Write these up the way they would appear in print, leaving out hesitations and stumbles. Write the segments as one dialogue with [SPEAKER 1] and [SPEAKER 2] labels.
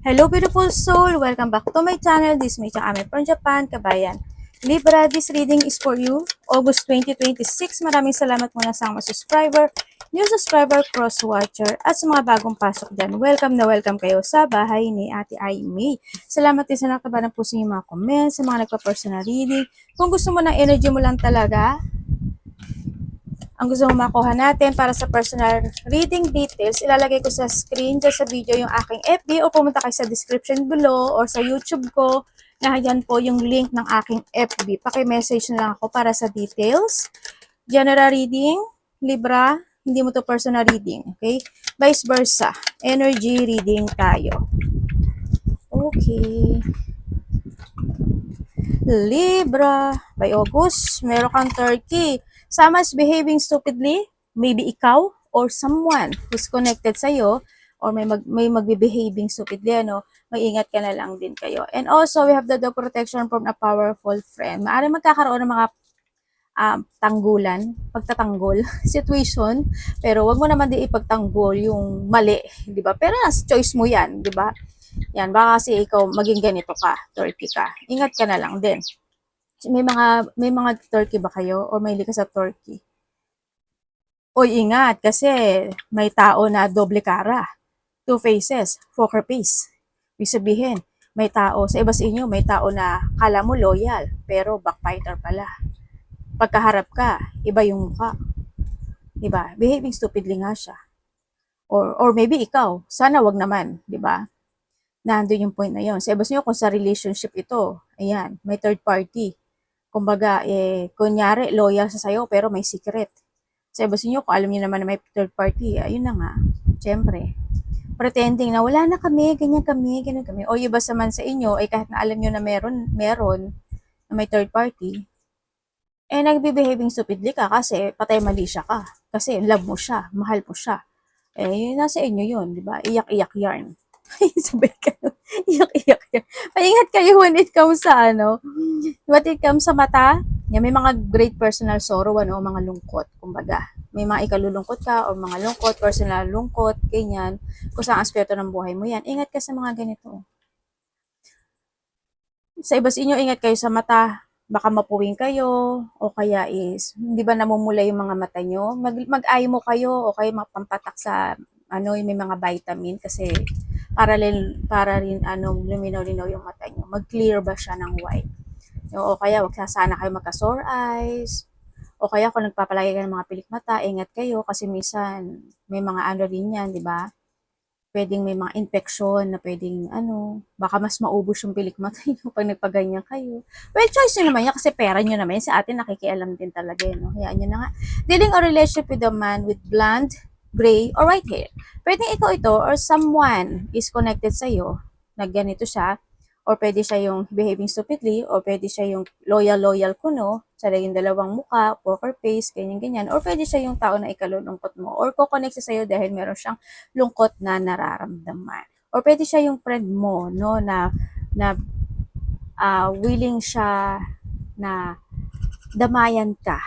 [SPEAKER 1] Hello beautiful soul! Welcome back to my channel. This is Mei Chang Ame from Japan, Kabayan. Libra, this reading is for you. August 2026. Maraming salamat muna sa mga subscriber, new subscriber, cross-watcher, at sa mga bagong pasok dyan. Welcome na welcome kayo sa bahay ni Ate Aimee. Salamat din sa nakataba ng puso yung mga comments, sa mga nagpa-personal reading. Kung gusto mo ng energy mo lang talaga, ang gusto mo makuha natin para sa personal reading details, ilalagay ko sa screen dyan sa video yung aking FB o pumunta kayo sa description below or sa YouTube ko. Nandiyan po yung link ng aking FB. Paki-message na lang ako para sa details. General reading, Libra, hindi mo to personal reading. Okay? Vice versa. Energy reading tayo. Okay. Libra, by August, meron kang Turkey. Someone's behaving stupidly, maybe ikaw or someone who's connected sa'yo or may magbe-behaving stupidly, mag-ingat ka na lang din kayo. And also, we have the dog protection from a powerful friend. Maaaring magkakaroon ng mga tanggulan, pagtatanggol, situation, pero wag mo naman din ipagtanggol yung mali, di ba? Pero nas choice mo yan, di ba? Yan, baka kasi ikaw maging ganito ka, Turkey ka. Ingat ka na lang din. May mga turkey ba kayo o may ka sa turkey? Oy, ingat kasi may tao na doble cara, two faces, poker face. Ibig sabihin, may tao sa iba sa inyo, may tao na kala mo loyal pero backbiter pala. Pagkaharap ka, iba yung mukha. Diba? Behaving stupidly nga siya. Or maybe ikaw, sana wag naman, di ba? Nandun yung point na yon. Sa iba sa inyo, kung sa relationship ito, ayan, may third party. Kumbaga, kunyari, loyal sa sayo, pero may secret. Sa iba sa inyo, kung alam niyo naman na may third party, ayun na nga. Siyempre, pretending na wala na kami, ganyan kami. O iba sa man sa inyo, ay kahit na alam niyo na meron na may third party, nagbe-behaving stupidly ka kasi patay mali siya ka. Kasi love mo siya, mahal mo siya. Nasa inyo yun, di ba? Iyak-iyak yarn. Sabi ka, iyak-iyak yarn. Paingat kayo when it comes sa what it comes sa mata, may mga great personal sorrow, mga lungkot, kumbaga. May mga ikalulungkot ka o mga lungkot, personal lungkot, ganyan. Kung saan aspeto ng buhay mo yan, ingat ka sa mga ganito. Sa iba sa inyo, ingat kayo sa mata. Baka mapuwing kayo, o kaya hindi ba namumula yung mga mata nyo? Mag-eye mo kayo, o kaya mapampatak sa, yung may mga vitamin, kasi para rin, luminaw-linaw yung mata nyo. Mag-clear ba siya ng white? O kaya, wag sana kayo magka-sore eyes, o kaya kung nagpapalagay kayo ng mga pilik mata, ingat kayo, kasi minsan, may mga rin yan, di ba? Pwedeng may mga infection na pwedeng baka mas maubos yung pilik mata nyo pag nagpaganyan kayo. Well, choice nyo naman yan kasi pera nyo naman yan. Sa atin nakikialam din talaga yun. Hayaan nyo na nga. Dealing a relationship with a man with blonde, gray, or white hair. Pwedeng ikaw ito or someone is connected sa'yo na ganito siya, or pwede siya yung behaving stupidly, or pwede siya yung loyal kuno, sa yung dalawang muka, poker face, ganyan-ganyan, or pwede siya yung tao na ikalulungkot mo, or kukonect siya sa'yo dahil meron siyang lungkot na nararamdaman. Or pwede siya yung friend mo, na willing siya na damayan ka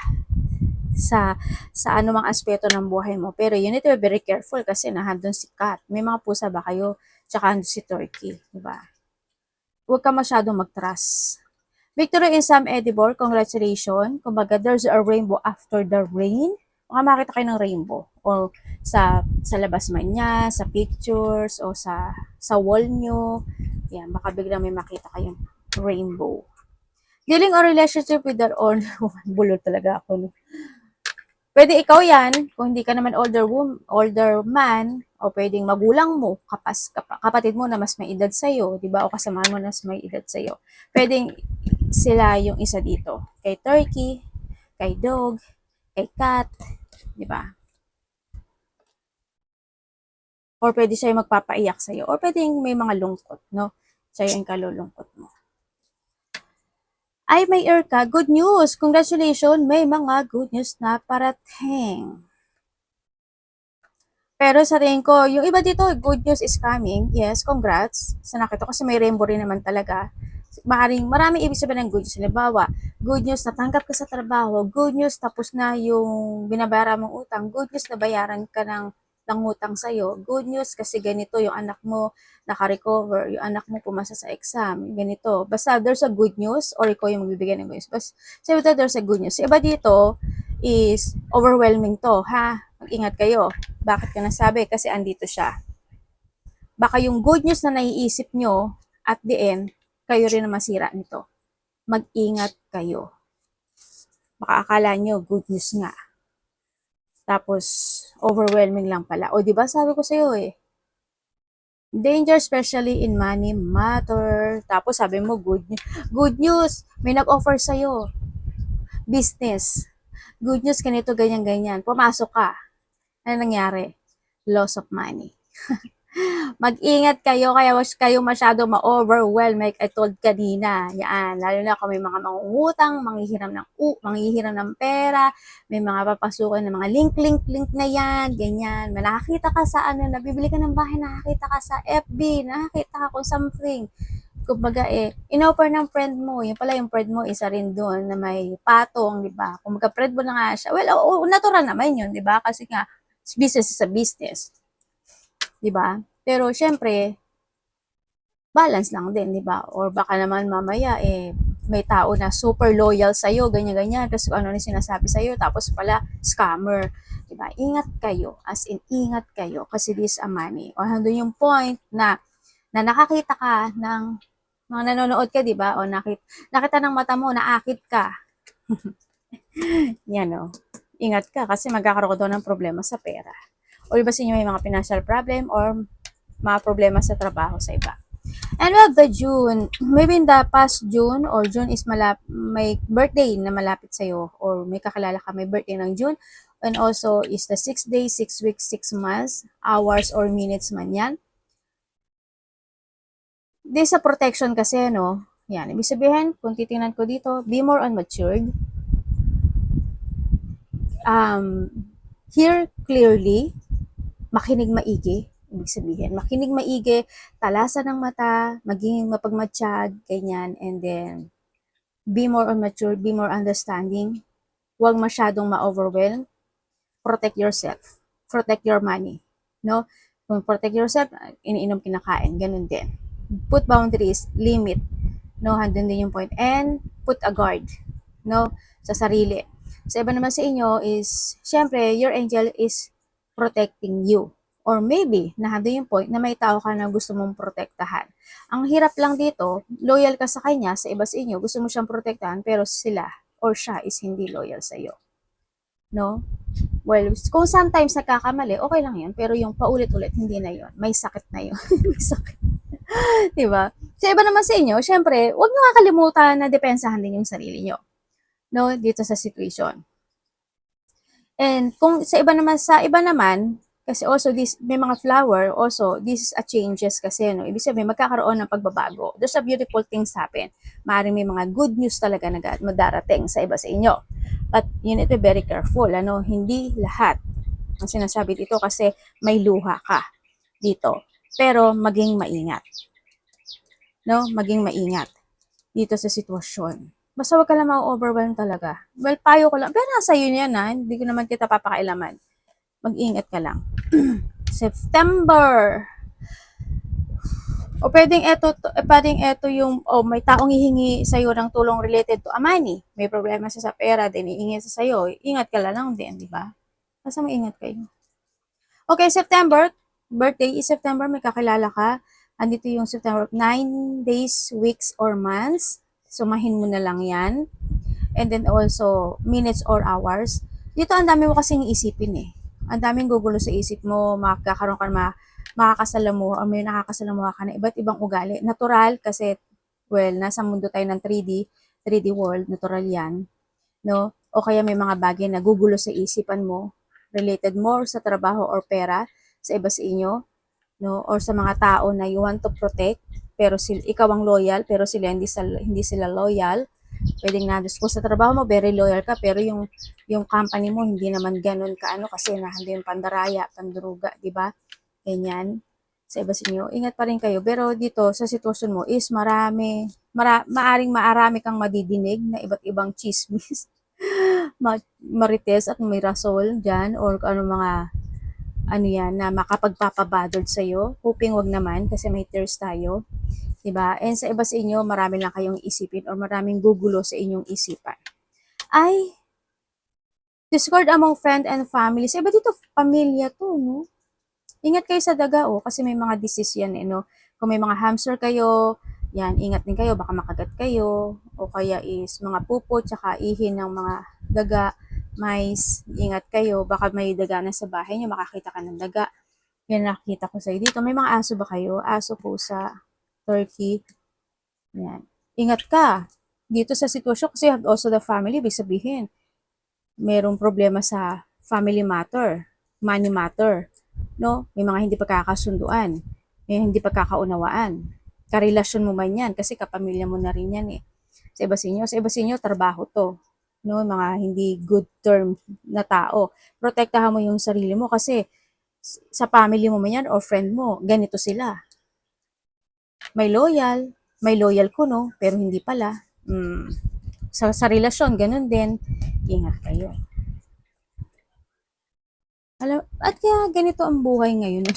[SPEAKER 1] sa anumang aspeto ng buhay mo. Pero you need to be very careful kasi nahandun si Kat. May mga pusa ba kayo? Tsaka si Turkey, diba? Huwag ka masyadong mag-trust. Victory in some edible, congratulations. Kumbaga, there's a rainbow after the rain. Baka makita kayo ng rainbow. O sa labas man niya, sa pictures, o sa wall nyo. Yan, baka biglang may makita kayong rainbow. Dealing a relationship with their own, bulol talaga ako. No? Pwede ikaw yan, kung hindi ka naman older man, o pwedeng magulang mo, kapatid mo na mas may edad sa'yo, di ba? O kasamahan mo na mas may edad sa'yo. Pwedeng sila yung isa dito. Kay Turkey, kay Dog, kay Cat, di ba? Or pwede siya yung magpapaiyak sa'yo. Or pwedeng may mga lungkot, no? Siya yung kalulungkot mo. Ay, may air ka. Good news! Congratulations! May mga good news na parating. Pero sa tingin ko, yung iba dito, good news is coming. Yes, congrats. Sa nakita kasi may rainbow rin naman talaga. Maraming ibig sabihin ng good news. Halimbawa, good news, natanggap ka sa trabaho. Good news, tapos na yung binabayaran mong utang. Good news, nabayaran ka ng nangutang sa'yo, good news kasi ganito, yung anak mo naka-recover, yung anak mo pumasa sa exam, ganito. Basta there's a good news or ikaw yung magbibigay ng good news. Basta there's a good news. Iba dito is overwhelming to, ha? Mag-ingat kayo. Bakit ko nasabi? Kasi andito siya. Baka yung good news na naiisip nyo at the end, kayo rin na masira nito. Mag-ingat kayo. Baka akala nyo good news nga. Tapos, overwhelming lang pala. O, di ba sabi ko sa'yo eh, danger especially in money matter. Tapos sabi mo, good news, may nag-offer sa'yo. Business. Good news, ganito, ganyan, ganyan. Pumasok ka. Ano nangyari? Loss of money. Mag-ingat kayo, kaya kayo masyado ma-overwhelm like I told kanina. Yan, lalo na kung may mga mangungutang, manghihiram ng pera, may mga papasukan ng mga link na yan, ganyan. May nakakita ka sa nabibili ka ng bahay, nakakita ka sa FB, nakakita ka kung something. Kumbaga in-offer ng friend mo, yun pala yung friend mo, isa rin doon na may patong, di ba? Kumbaga friend mo na nga siya. Well, natural naman yun, di ba? Kasi nga, business is a business. 'Di ba? Pero syempre, balance lang din, 'di ba? Or baka naman mamaya may tao na super loyal sa iyo, ganyan-ganyan, tapos ano ni sinasabi sa iyo, tapos pala scammer, 'di ba? Ingat kayo, as in ingat kayo kasi this is a money. O hanggang yung point na nakakita ka ng mga nanonood ka, 'di ba? O nakita ng mata mo, naakit ka. Yan o. Ingat ka kasi magkakaroon ka daw ng problema sa pera. O iba sa inyo may mga financial problem or mga problema sa trabaho sa iba. And we have the June. Maybe in the past June or June is may birthday na malapit sa'yo or may kakilala ka may birthday ng June. And also is the 6 days, 6 weeks, 6 months, hours or minutes man yan. This sa protection kasi, no? Yan. Ibig sabihin, kung titingnan ko dito, be more unmatured. Hear clearly, makinig maigi, ibig sabihin, makinig maigi, talasan ng mata, maging mapagmatsyag, ganyan, and then, be more mature, be more understanding, huwag masyadong ma-overwhelm, protect yourself, protect your money, no? Kung protect yourself, iniinom, kinakain, ganun din. Put boundaries, limit, no? Handun din yung point, and put a guard, no? Sa sarili. Sa iba naman sa inyo is, syempre, your angel is protecting you. Or maybe, nahando yung point na may tao ka na gusto mong protektahan. Ang hirap lang dito, loyal ka sa kanya, sa iba sa inyo, gusto mo siyang protektahan, pero sila or siya is hindi loyal sa iyo. No? Well, kung sometimes nagkakamali, okay lang yun, pero yung paulit-ulit, hindi na yun. May sakit na yun. May sakit. Diba? Sa iba naman sa inyo, syempre, huwag nyo kakalimutan na depensahan din yung sarili nyo. No? Dito sa situation. And kung sa iba naman, kasi also this, may mga flower, also this is a changes kasi, no? Ibig sabihin, magkakaroon ng pagbabago. There's a beautiful things happen. Maaaring may mga good news talaga na madarating sa iba sa inyo. But you need to be very careful, ano? Hindi lahat ang sinasabi dito kasi may luha ka dito. Pero maging maingat. No? Maging maingat dito sa sitwasyon. Basta wag ka lang ma-overwhelm talaga. Well, payo ko lang. Pero nasa yun yan ha. Hindi ko naman kita papakailaman. Mag-ingat ka lang. September. O pwedeng ito yung, may taong hihingi sa'yo ng tulong related to money. May problema siya sa pera, din iingat sa sa'yo. Ingat ka lang din, di ba? Basta mag-ingat kayo. Okay, September. Birthday is September. May kakilala ka. Andito yung September. 9 days, weeks, or months. Sumahin mo na lang yan. And then also, minutes or hours. Dito, ang dami mo kasing isipin eh. Ang daming gugulo sa isip mo, makakaroon ka na makakasalamuha, o may nakakasalamuha ka na iba't ibang ugali. Natural, kasi, well, nasa mundo tayo ng 3D world, natural yan. No? O kaya may mga bagay na gugulo sa isipan mo, related more sa trabaho or pera, sa iba sa inyo, no? Or sa mga tao na you want to protect, pero ikaw ang loyal, pero sila hindi sila loyal. Pwedeng kung sa trabaho mo very loyal ka, pero yung company mo hindi naman ganun kaano kasi nahanda yung pandaraya, panduruga, di ba? Ganyan. Sa iba sa inyo, ingat pa rin kayo. Pero dito sa sitwasyon mo is maaring kang madidinig na iba't ibang chismis, marites at may rasol dyan, or ano mga ano yan, na makapagpapabother sa'yo. Hoping wag naman kasi may tears tayo. Diba? And sa iba sa inyo, marami lang kayong isipin or maraming gugulo sa inyong isipan. Ay, discord among friend and family. Sa iba dito, pamilya to, no? Ingat kayo sa daga, oh, kasi may mga disease yan, eh, no? Kung may mga hamster kayo, yan, ingat din kayo, baka makagat kayo, o kaya is mga pupo, tsaka ihin ng mga daga, mice, ingat kayo, baka may daga na sa bahay nyo, makakita ka ng daga. Yan nakita ko sa'yo dito. May mga aso ba kayo? Aso, pusa, turkey, yan. Ingat ka dito sa sitwasyon kasi you have also the family, ibig sabihin, merong problema sa family matter, money matter, no? May mga hindi pagkakasunduan, may hindi pagkakaunawaan. Karelasyon mo man yan, kasi kapamilya mo na rin yan eh. Sa iba sa inyo, trabaho to. No? Mga hindi good term na tao. Protektahan mo yung sarili mo kasi sa family mo man yan or friend mo, ganito sila. May loyal kuno, pero hindi pala. Sa relasyon, ganun din. Ingat kayo. At kaya ganito ang buhay ngayon.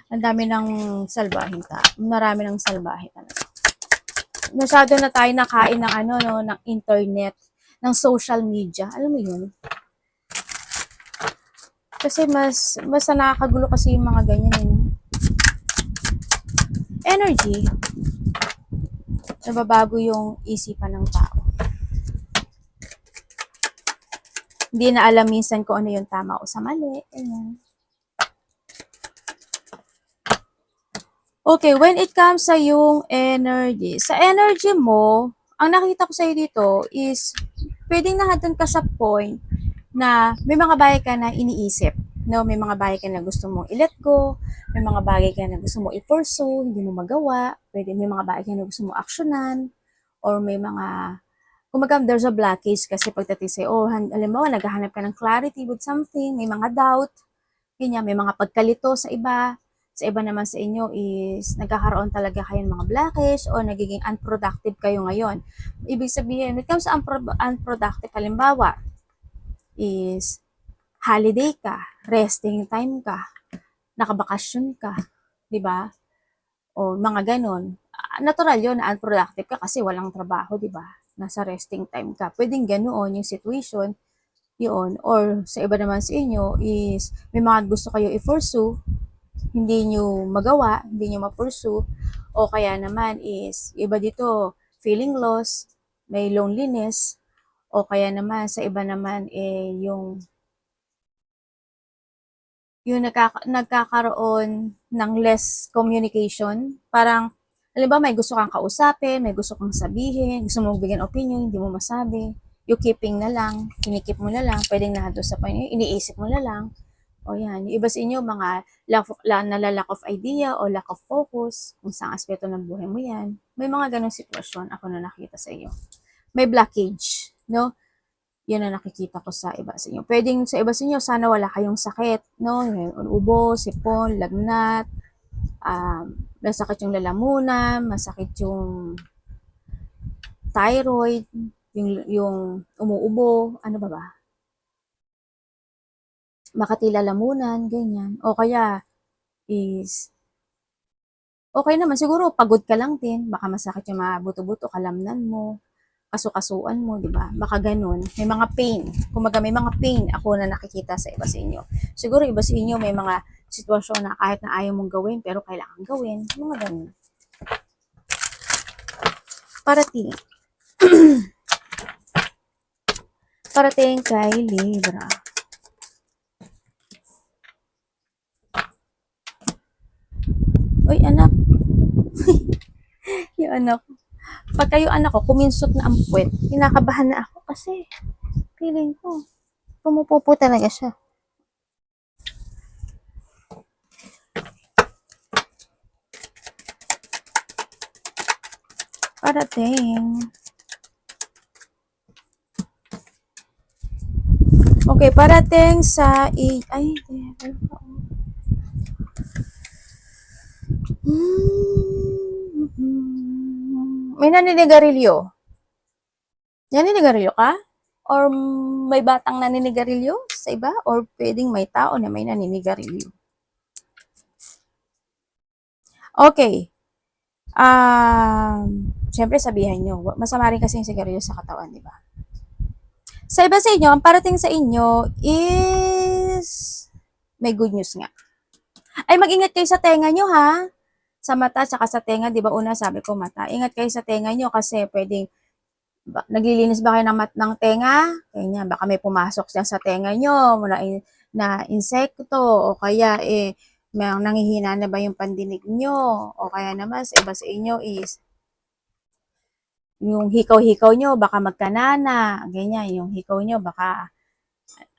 [SPEAKER 1] Ang dami ng salbahing marami ng salbahe talaga. Masyado na tayo nakain ng ano no, ng internet, ng social media. Alam mo 'yun? Kasi mas nakakagulo kasi yung mga ganyan eh. Energy. Nababago yung isipan ng tao. Hindi na alam minsan kung ano yung tama o sa mali. Ayan. Okay, when it comes sa yung energy, sa energy mo, ang nakita ko sa'yo dito is, pwedeng nahadon ka sa point na may mga bagay ka na iniisip. No, may mga bagay ka na gusto mong i-let go, may mga bagay ka na gusto mong i-pursue, hindi mo magawa, pwede may mga bagay ka na gusto mong aksyonan, or may mga, kumaga there's a blockage kasi pagdating sa'yo, oh, alam mo, naghahanap ka ng clarity with something, may mga doubt, ganyan, may mga pagkalito sa iba, sa iba naman sa inyo is nagkakaroon talaga kayo ng mga blockage o nagiging unproductive kayo ngayon. Ibig sabihin, when it comes to unproductive, halimbawa, is holiday ka, resting time ka, nakabakasyon ka, di ba? O mga ganon. Natural yun na unproductive ka kasi walang trabaho, di ba? Nasa resting time ka. Pwedeng ganoon yung situation, yun. Or sa iba naman sa inyo is may mga gusto kayo i-pursue, hindi nyo magawa, hindi nyo ma-pursue, o kaya naman is, iba dito, feeling lost, may loneliness, o kaya naman, sa iba naman, yung nagkakaroon ng less communication, parang, halimbawa may gusto kang kausapin, may gusto kang sabihin, gusto mong bigyan opinion, hindi mo masabi, you keeping na lang, kinikip mo na lang, pwedeng nahado sa point, iniisip mo na lang, o yan, yung iba sa inyo, mga lack of idea o lack of focus, kung saan aspeto ng buhay mo yan. May mga ganong sitwasyon ako na nakita sa iyo. May blockage, no? Yan ang nakikita ko sa iba sa inyo. Pwedeng sa iba sa inyo, sana wala kayong sakit, no? Ubo, sipon, lagnat, masakit yung lalamunan, masakit yung thyroid, yung umuubo, ano ba ba? Makatila lamunan, ganyan. O kaya is okay naman siguro pagod ka lang din, baka masakit yung mga buto-buto, kalamnan mo, kasukasuan mo, di ba? Baka ganun. May mga pain. Kumaga may mga pain ako na nakikita sa iba sa inyo. Siguro iba sa inyo may mga sitwasyon na kahit na ayaw mong gawin pero kailangan gawin. Mga ganun. Parating. Parating kay Libra. Uy, anak. Yung anak. Pagka yung anak ko, kuminsot na ang puwet, kinakabahan na ako kasi feeling ko, pumupupo talaga siya. Parating. Okay, parating sa may naninigarilyo. Naninigarilyo ka? Or may batang naninigarilyo sa iba or pwedeng may tao na may naninigarilyo. Okay. Siyempre sabihan nyo, masama rin kasi yung sigarilyo sa katawan, di ba? Sa iba sa inyo, ang parating sa inyo is may good news nga. Ay, mag-ingat kayo sa tenga nyo, ha? Sa mata, tsaka sa tenga, di ba una sabi ko mata. Ingat kayo sa tenga nyo kasi pwedeng, naglilinis ba kayo ng tenga? Kanya, baka may pumasok dyan sa tenga nyo, na insekto, o kaya may nanghihina na ba yung pandinig nyo, o kaya naman sa iba sa inyo is, yung hikaw-hikaw nyo, baka magkanana, ganyan, yung hikaw nyo, baka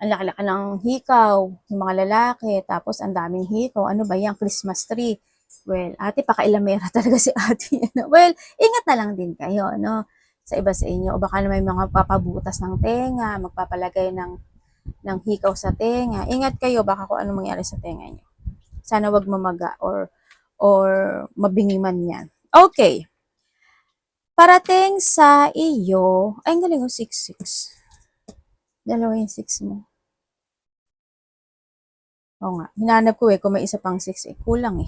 [SPEAKER 1] ang laki-laki ng hikaw, yung mga lalaki, tapos ang daming hikaw, ano ba yan, Christmas tree. Well, ate, pakailamera talaga si ate. Well, ingat na lang din kayo, no? Sa iba sa inyo, o baka may mga papabutas ng tenga, magpapalagay ng hikaw sa tenga. Ingat kayo, baka kung ano mangyari sa tenga nyo. Sana wag mamaga or mabingi man yan. Okay. Parating sa iyo, ay, ang galing mo, 6-6. Dalawa yung 6 mo. Oo nga, hinanap ko kung may isa pang 6 kulang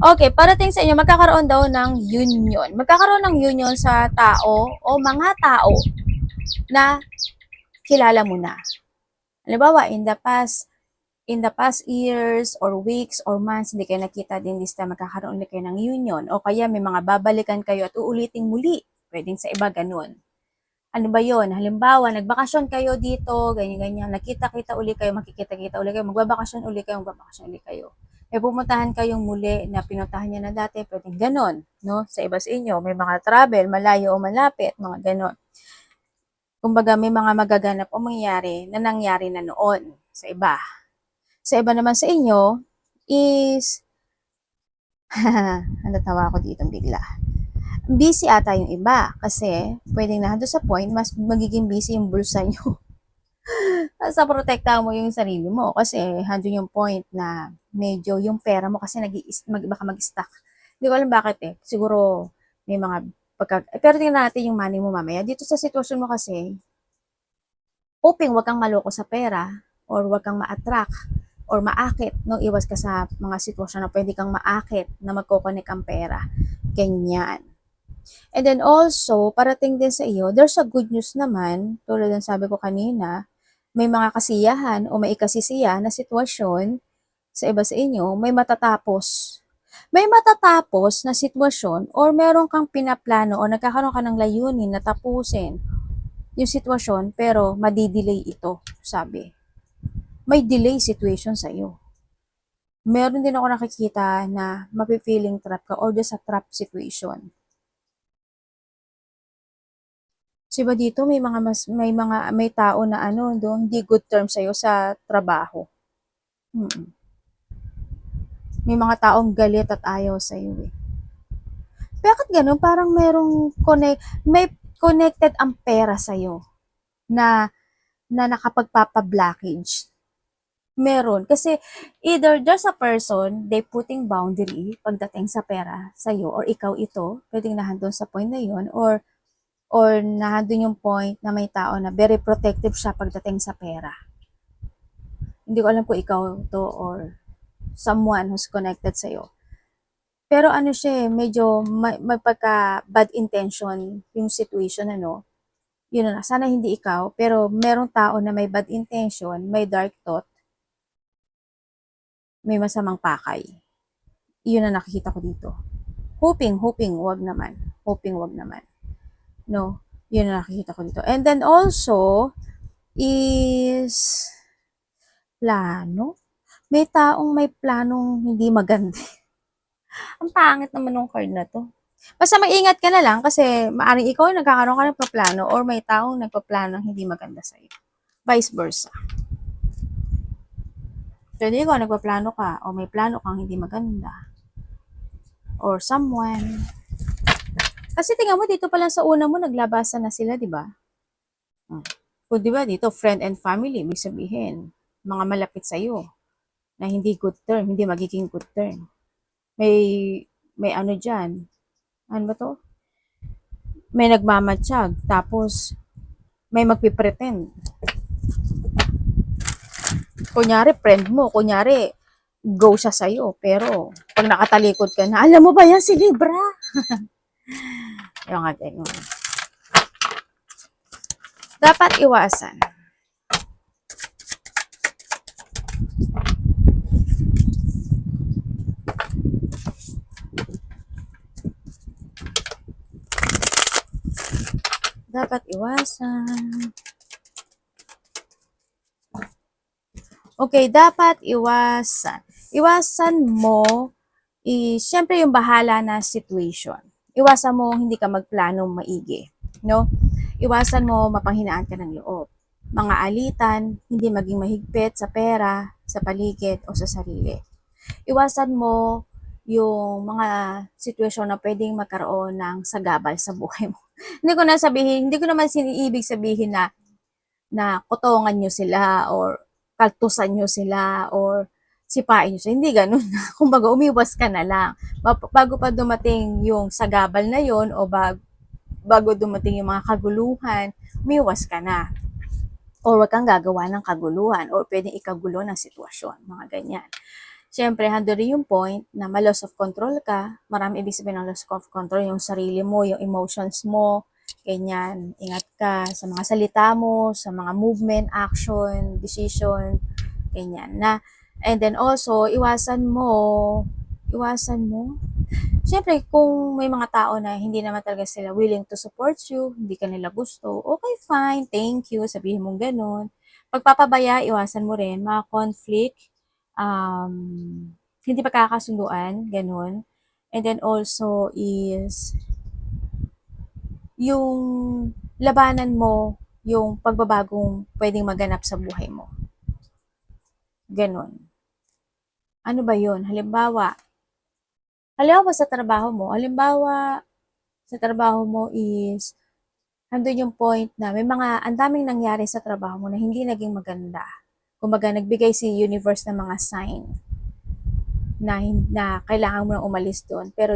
[SPEAKER 1] Okay, parating sa inyo, magkakaroon daw ng union. Magkakaroon ng union sa tao o mga tao na kilala mo na. Halimbawa, in the past years or weeks or months, hindi kayo nakita din this time, magkakaroon ulit kayo ng union. O kaya may mga babalikan kayo at uuliting muli. Pwedeng sa iba ganun. Ano ba yon? Halimbawa, nagbakasyon kayo dito, ganyan-ganyan, nakita-kita uli kayo, makikita-kita uli kayo, magbabakasyon uli kayo. May pumuntahan kayong muli na pinuntahan nyo na dati, pwedeng ganon, no? Sa iba sa inyo, may mga travel, malayo o malapit, mga ganon. Kumbaga, may mga magaganap o mangyayari na nangyari na noon sa iba. Sa iba naman sa inyo is, natawa ako dito bigla. Busy ata yung iba kasi pwedeng na sa point mas magiging busy yung bulsa nyo. Sa protekta mo yung sarili mo kasi handun yung point na medyo yung pera mo kasi baka mag-stack. Hindi ko alam bakit Siguro may mga pero tingnan natin yung money mo mamaya. Dito sa sitwasyon mo kasi, hoping wag kang maloko sa pera or wag kang ma-attract or maakit, no? Iwas ka sa mga sitwasyon na pwede kang maakit na magkokonek ang pera. Ganyan. And then also, parating din sa iyo, there's a good news naman, tulad ng sabi ko kanina, may mga kasiyahan o may ikasisiya na sitwasyon sa iba sa inyo, may matatapos. May matatapos na sitwasyon or meron kang pinaplano o nagkakaroon ka ng layunin na tapusin yung sitwasyon pero madidelay ito, sabi. May delay situation sa iyo. Meron din ako nakikita na mapi-feeling trap ka or sa trap situation. Diba dito may tao na hindi good term sa iyo sa trabaho. May mga taong galit at ayaw sa iyo Bakit ganun? Parang may connected ang pera sa iyo na nakapagpapa-blockage. Meron. Kasi either there's a person, they putting boundary pagdating sa pera sa iyo or ikaw ito, pwedeng nahandun sa point na yun or nandun yung point na may tao na very protective siya pagdating sa pera. Hindi ko alam kung ikaw to or someone who's connected sa'yo. Pero siya medyo may pagka bad intention yung situation, Yun na, sana hindi ikaw, pero merong tao na may bad intention, may dark thought, may masamang pakay. Yun na nakikita ko dito. Hoping, wag naman. No, yun na nakikita ko dito. And then also, is plano. May taong may planong hindi maganda. Ang pangit naman ng card na to. Basta mag-ingat ka na lang kasi maaring ikaw nagkakaroon ka ng plano or may taong nagpaplano ng hindi maganda sa'yo. Vice versa. Pwede ikaw nagpaplano ka o may plano kang hindi maganda. Or someone. Kasi tingnan mo, dito pa lang sa una mo, naglabasan na sila, di ba? Kung di ba, dito, friend and family, may sabihin, mga malapit sa'yo, na hindi good term, hindi magiging good term. May dyan, ano ba to? May nagmamatsyag, tapos, may magpipretend. Kunyari, friend mo, kunyari, go siya sa'yo. Pero, pag nakatalikod ka na, alam mo ba yan si Libra? Yung nga ganyan. Dapat iwasan. Dapat iwasan. Okay, dapat iwasan. Iwasan mo, syempre yung bahala na situation. Iwasan mo hindi ka magplanong maigi. No? Iwasan mo mapanghinaan ka ng loob. Mga alitan, hindi maging mahigpit sa pera, sa paligid, o sa sarili. Iwasan mo yung mga sitwasyon na pwedeng magkaroon ng sagabal sa buhay mo. Hindi ko naman ibig sabihin na kotongan nyo sila or kaltusan nyo sila or sipain nyo sila. Hindi ganun. Kumbaga, umiwas ka na lang. Bago pa dumating yung sagabal na yon o bago dumating yung mga kaguluhan, umiwas ka na. Or wag kang gagawa ng kaguluhan or pwedeng ikagulo ng sitwasyon. Mga ganyan. Siyempre, hando rin yung point na ma-loss of control ka. Marami ibig sabihin ng loss of control, yung sarili mo, yung emotions mo, ganyan. Ingat ka sa mga salita mo, sa mga movement, action, decision, ganyan. And then also, iwasan mo. Siyempre, kung may mga tao na hindi naman talaga sila willing to support you, hindi ka nila gusto, okay, fine, thank you, sabihin mong ganun. Pagpapabaya, iwasan mo rin, mga conflict, hindi pagkakasunduan, ganun. And then also is yung labanan mo yung pagbabagong pwedeng maganap sa buhay mo. Ganun. Ano ba yun? Halimbawa sa trabaho mo is andun yung point na may mga ang daming nangyari sa trabaho mo na hindi naging maganda. Kumbaga, nagbigay si universe ng mga sign na kailangan mo nang umalis doon. Pero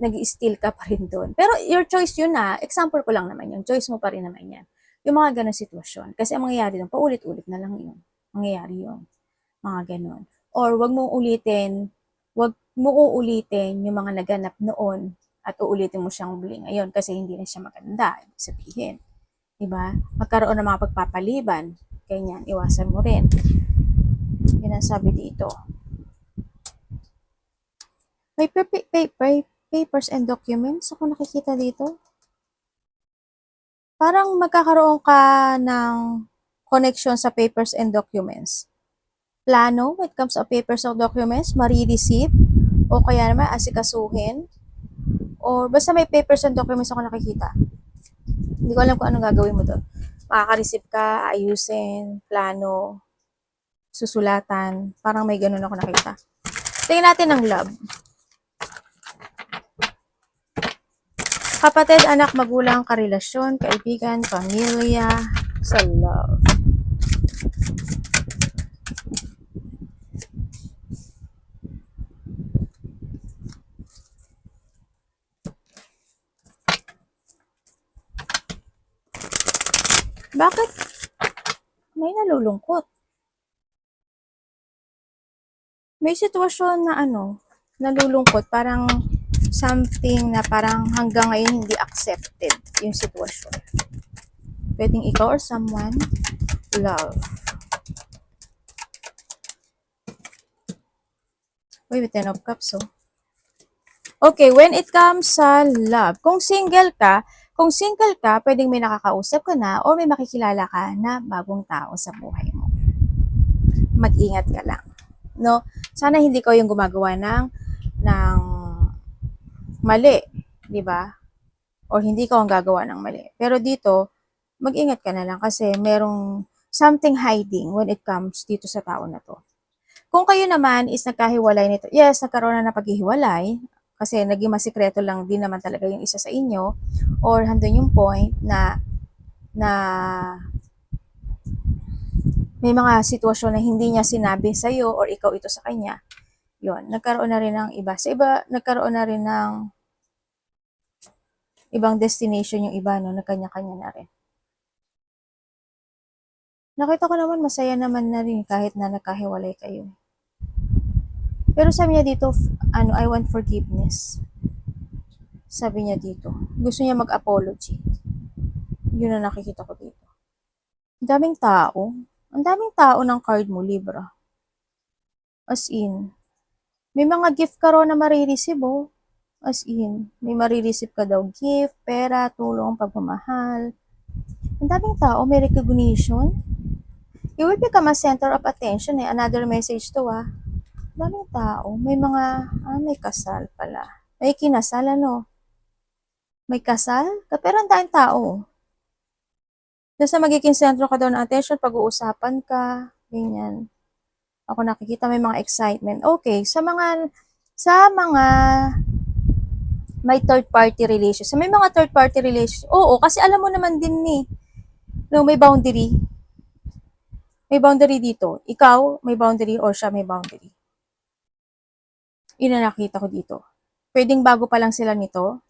[SPEAKER 1] nag-steal ka pa rin doon. Pero your choice yun na. Example ko lang naman yun. Choice mo pa rin naman yan. Yung mga ganun sitwasyon. Kasi ang mangyayari doon, paulit-ulit na lang yun. Mangyayari yun. Mga ganun. Or wag mo uulitin yung mga naganap noon at uulitin mo siyang muli ngayon kasi hindi na siya maganda. Ibig sabihin. Diba? Magkaroon ng mga pagpapaliban. Ganyan. Iwasan mo rin. Yun ang sabi dito. May papers and documents ako nakikita dito. Parang magkakaroon ka ng connection sa papers and documents. Plano, when it comes to papers or documents, marireceive, o kaya naman asikasuhin, or basta may papers and documents ako nakikita. Hindi ko alam kung anong gagawin mo doon. Makaka-receive ka, ayusin, plano, susulatan, parang may ganun ako nakita. Tingnan natin ang love. Kapatid, anak, magulang, karelasyon, kaibigan, pamilya, sa love. Bakit may nalulungkot? May sitwasyon na nalulungkot, parang something na parang hanggang ngayon hindi accepted yung sitwasyon. Pwedeng ikaw or someone, love. Uy, with 10 of cups, oh. Okay, when it comes sa love, kung single ka, pwedeng may nakakausap ka na or may makikilala ka na bagong tao sa buhay mo. Mag-ingat ka lang. No? Sana hindi ko yung gumagawa ng mali, di ba? Or hindi ko ang gagawa ng mali. Pero dito, mag-ingat ka na lang kasi merong something hiding when it comes dito sa tao na to. Kung kayo naman is nagkahiwalay nito, yes, nagkaroon na ng paghihiwalay, kasi naging masikreto lang din naman talaga yung isa sa inyo, or handun yung point na may mga sitwasyon na hindi niya sinabi sa'yo or ikaw ito sa kanya, yon nagkaroon na rin ng iba. Sa iba, nagkaroon na rin ng ibang destination yung iba, no? Nagkanya-kanya na rin. Nakita ko naman masaya naman na rin kahit na nagkahiwalay kayo. Pero sabi niya dito, I want forgiveness. Sabi niya dito. Gusto niya mag-apology. Yun ang nakikita ko dito. Ang daming tao. Ang daming tao ng card mo, Libra. As in. May mga gift ka raw na marireceive, oh. As in. May marireceive ka daw gift, pera, tulong, pagmamahal. Ang daming tao. May recognition. You will become a center of attention, eh. Another message to, ah. Ang daming tao. May mga, may kasal pala. May kinasal, ano? May kasal? Pero ang daming tao. Basta magiging sentro ka daw ng attention, pag-uusapan ka, ganyan. Ako nakikita may mga excitement. Okay, sa mga may third party relationship. May mga third party relationship. Oo, kasi alam mo naman din ni, no, may boundary. May boundary dito. Ikaw, may boundary or siya may boundary. Yun ang nakita ko dito. Pwedeng bago pa lang sila nito,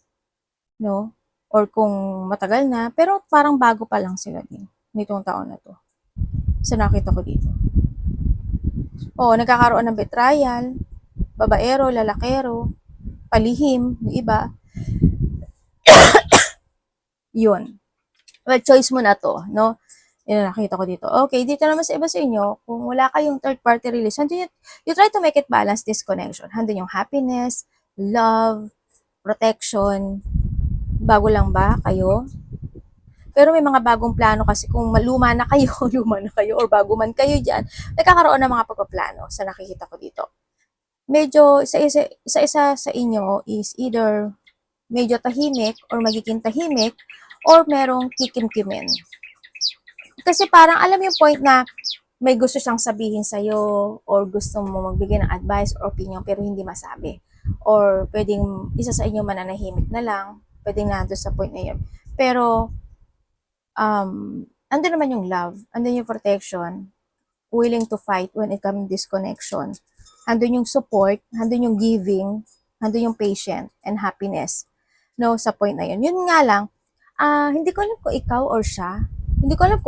[SPEAKER 1] no? Or kung matagal na, pero parang bago pa lang sila din nitong taon na to. So, nakita ko dito. Oo, nagkakaroon ng betrayal, babaero, lalakero, palihim, yung iba. Yun. Well, choice mo na to, no? Yun ang nakita ko dito. Okay, dito naman sa iba sa inyo, kung wala kayong third party relation, you try to make it balance this connection. Handun yung happiness, love, protection. Bago lang ba kayo? Pero may mga bagong plano kasi kung luma na kayo, or bago man kayo dyan, nagkakaroon ng mga pagpaplano sa nakikita ko dito. Medyo isa-isa sa inyo is either medyo tahimik or magiging tahimik or merong kikimkimin. Kasi parang alam yung point na may gusto siyang sabihin sa'yo or gusto mo magbigay ng advice or opinion pero hindi masabi. Or pwedeng isa sa inyo mananahimik na lang, pwedeng nandun sa point na yun. Pero, andun naman yung love, andun yung protection, willing to fight when it comes to disconnection. Andun yung support, andun yung giving, andun yung patient and happiness. No, sa point na yun. Yun nga lang, hindi ko alam kung ikaw or siya. Hindi ko alam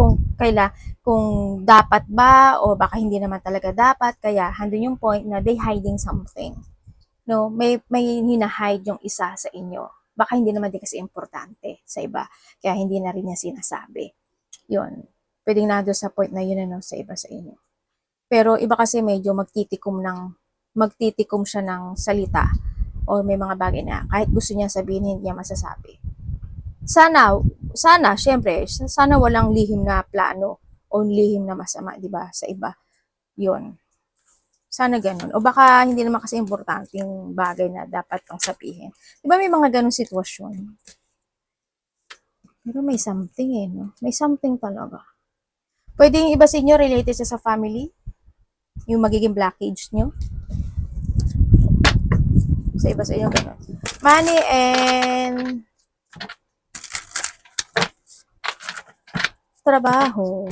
[SPEAKER 1] kung dapat ba o baka hindi naman talaga dapat. Kaya handun yung point na they hiding something. No, may hinahide yung isa sa inyo. Baka hindi naman din kasi importante sa iba. Kaya hindi na rin niya sinasabi. Yun. Pwedeng nado sa point na yun sa iba sa inyo. Pero iba kasi medyo magtitikom siya ng salita o may mga bagay na kahit gusto niya sabihin hindi niya masasabi. Sana syempre, sana walang lihim na plano o lihim na masama, 'di ba, sa iba. 'Yon. Sana ganun. O baka hindi naman kasi importanteng bagay na dapat pang sabihin. 'Di ba may mga ganung sitwasyon? Pero may something no? May something talaga. Pwede yung iba sa inyo related sa family? Yung magiging blockage nyo? Sa iba sa inyo, gano'n. Money and trabaho.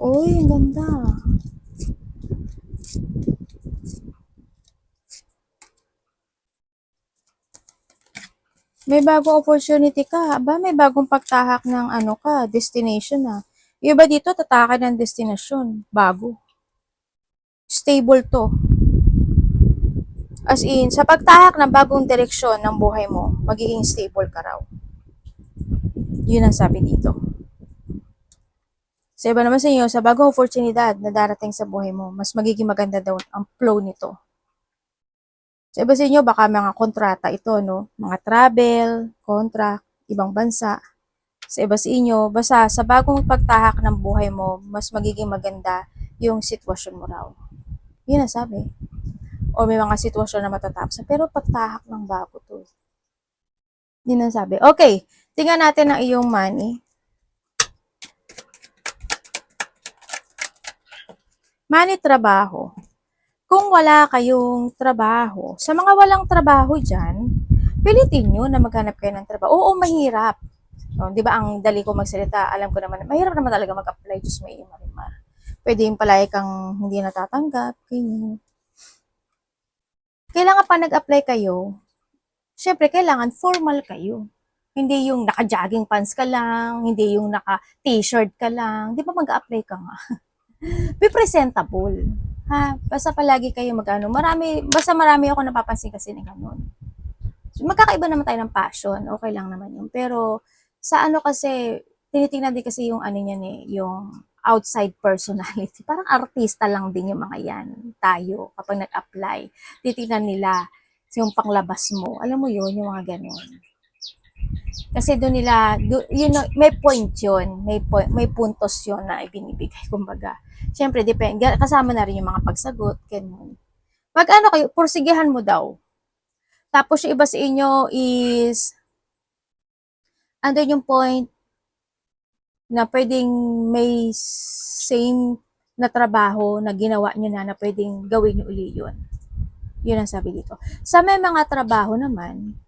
[SPEAKER 1] Uy, ang ganda. May bagong opportunity ka. Ba, may bagong pagtahak ng destination na. Yung iba dito, tatakan ng destination. Bago. Stable to. As in, sa pagtahak ng bagong direksyon ng buhay mo, magiging stable ka raw. Yun ang sabi dito. Sa iba naman sa inyo, sa bagong oportunidad na darating sa buhay mo, mas magiging maganda daw ang flow nito. Sa iba sa inyo, baka mga kontrata ito, no? Mga travel, contract, ibang bansa. Sa iba sa inyo, basta sa bagong pagtahak ng buhay mo, mas magiging maganda yung sitwasyon mo raw. Yun ang sabi. O may mga sitwasyon na matatapos. Pero pagtahak ng bago to. Yun ang sabi. Okay, tingnan natin ang iyong money. Money, trabaho. Kung wala kayong trabaho, sa mga walang trabaho dyan, pilitin nyo na maghanap kayo ng trabaho. Oo, mahirap. So, di ba ang dali ko magsalita, alam ko naman, mahirap naman talaga mag-apply, Diyos may marimar. Pwedeng palagi kang hindi natatanggap, ganyan. Kailangan pa nag-apply kayo, syempre kailangan formal kayo. Hindi yung naka-jogging pants ka lang, hindi yung naka-t-shirt ka lang. Di ba mag-apply ka nga? Be presentable. Ha? Basta palagi kayo mag-ano. Basta marami ako napapansin kasi na ganun. So, magkakaiba naman tayo ng passion. Okay lang naman yun. Pero, sa ano kasi, tinitingnan din kasi yung ano niyan eh, yung outside personality. Parang artista lang din yung mga yan. Tayo, kapag nag-apply. Titingnan nila yung panglabas mo. Alam mo yun, yung mga ganun. Kasi doon nila, may point yun. May puntos yun na ibinibigay. Kumbaga, syempre, depende. Kasama na rin yung mga pagsagot. Ganun. Pag ano kayo, pursigihan mo daw. Tapos yung iba sa inyo is, andun yung point na pwedeng may same na trabaho na ginawa nyo na pwedeng gawin nyo uli yun. Yun ang sabi dito. Sa may mga trabaho naman,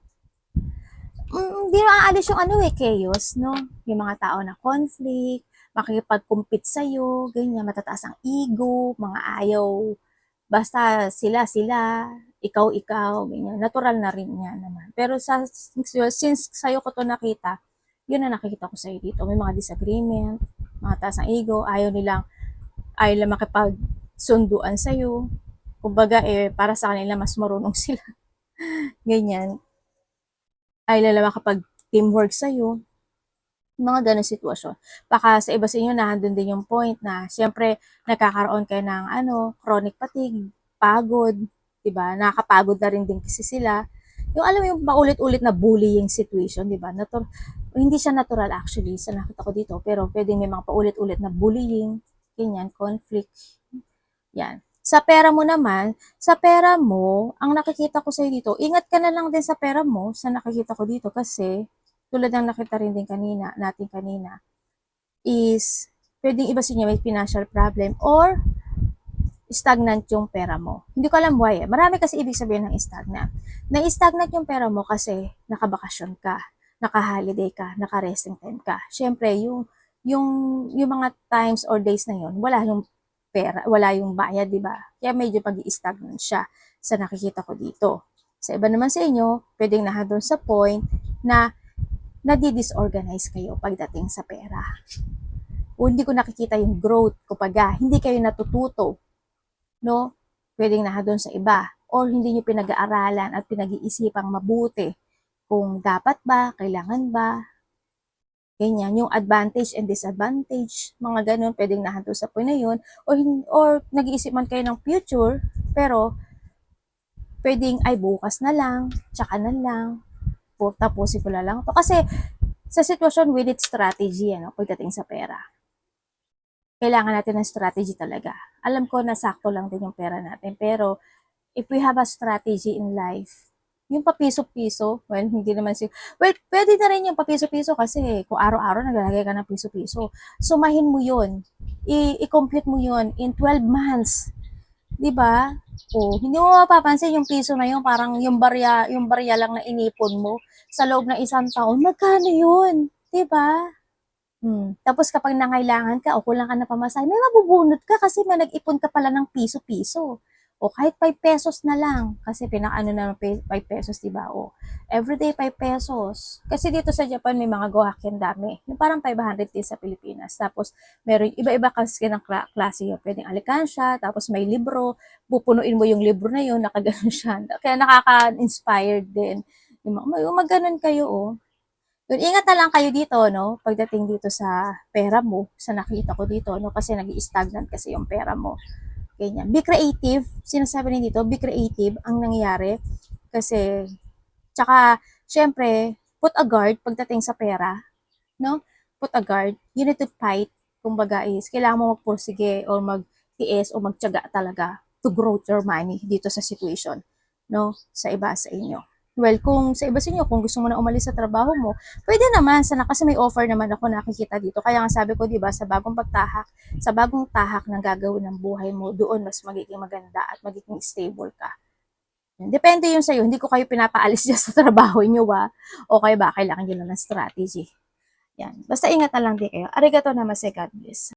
[SPEAKER 1] hindi maaalis yung ano chaos, no? Yung mga tao na conflict, makikipag-compete sa'yo, ganyan, matataas ang ego, mga ayaw, basta sila, ikaw, ganyan. Natural na rin yan naman. Pero since sa'yo ko to nakita, yun na nakikita ko sa'yo dito. May mga disagreement, mga taas ang ego, ayaw lang makipagsunduan sa'yo. Kumbaga, para sa kanila, mas marunong sila. Ganyan. Ayaw lang makapag-teamwork sa'yo. Mga ganun sitwasyon. Baka sa iba sa inyo, nandun din yung point na, siyempre, nagkakaroon kayo ng, chronic fatigue, pagod, diba? Nakakapagod na rin din kasi sila. Yung alam mo yung paulit-ulit na bullying situation, diba? Hindi siya natural actually, sa nakita ko dito, pero pwedeng may mga paulit-ulit na bullying, ganyan, conflict, yan. Sa pera mo naman, sa pera mo, ang nakikita ko sa'yo dito, ingat ka na lang din sa pera mo, sa nakikita ko dito, kasi, tulad ng nakita rin din natin kanina, is, pwedeng iba sa inyo may financial problem, or, stagnant yung pera mo. Hindi ko alam why. Marami kasi ibig sabihin ng stagnant. Na-stagnant yung pera mo kasi nakabakasyon ka, naka-holiday ka, naka-resting time ka. Siyempre, yung, yung mga times or days na yun, wala yung pera, wala yung bayad, di ba? Kaya medyo pag-i-stagnant siya sa nakikita ko dito. Sa iba naman sa inyo, pwedeng doon sa point na nadi-disorganize kayo pagdating sa pera. O hindi ko nakikita yung growth, kumbaga, hindi kayo natututo, no? Pwedeng doon sa iba. Or hindi nyo pinag-aaralan at pinag-iisipang mabuti kung dapat ba, kailangan ba, ganyan, yung advantage and disadvantage, mga ganun, pwedeng nahanto sa point na yun, or nag-iisip man kayo ng future, pero pwedeng ay bukas na lang, tsaka na lang, tapusin ko na lang to. Kasi sa sitwasyon, we need strategy, pagdating sa pera. Kailangan natin ng strategy talaga. Alam ko na sakto lang din yung pera natin, pero if we have a strategy in life, yung papiso-piso, well, hindi naman pwede na rin yung papiso-piso kasi kung araw-araw naglalagay ka ng piso-piso, sumahin mo yun, i-compute mo yun in 12 months, di ba? O, hindi mo mapapansin yung piso na yun, parang yung barya lang na inipon mo sa loob ng isang taon, magkano yun? Di ba? Tapos kapag nangailangan ka o kulang ka na pamasahe, may mabubunot ka kasi may nag-ipon ka pala ng piso-piso. O kahit 5 pesos na lang. Kasi pinakaano na 5 pesos, diba? O everyday 5 pesos. Kasi dito sa Japan may mga gohakken dami. Yung parang 500 din sa Pilipinas. Tapos meron iba-iba kasi ng klase yun. Pwedeng alikansya, tapos may libro. Pupunuin mo yung libro na yun, nakaganon siya. Kaya nakaka-inspired din. Yung maganon kayo, oh. Yun, ingat na lang kayo dito, no? Pagdating dito sa pera mo, sa nakita ko dito, no? Kasi nag-i-stagnant kasi yung pera mo. Ganyan. Be creative. Sinasabi rin dito, be creative ang nangyayari. Kasi, tsaka, syempre, put a guard pagdating sa pera, no? Put a guard. You need to fight. Kumbaga is, kailangan mo magpursige or mag-tiis o magtiyaga talaga to grow your money dito sa situation, no? Sa iba sa inyo. Well, kung sa iba sa inyo, kung gusto mo na umalis sa trabaho mo, pwede naman, kasi may offer naman ako nakikita dito. Kaya nga sabi ko, di ba, sa bagong tahak ng gagawin ng buhay mo, doon mas magiging maganda at magiging stable ka. Depende yun sa'yo. Hindi ko kayo pinapaalis dyan sa trabaho nyo, o kayo ba, kailangan nyo na ng strategy. Yan. Basta ingat na lang din kayo. Arigato namaste, God bless.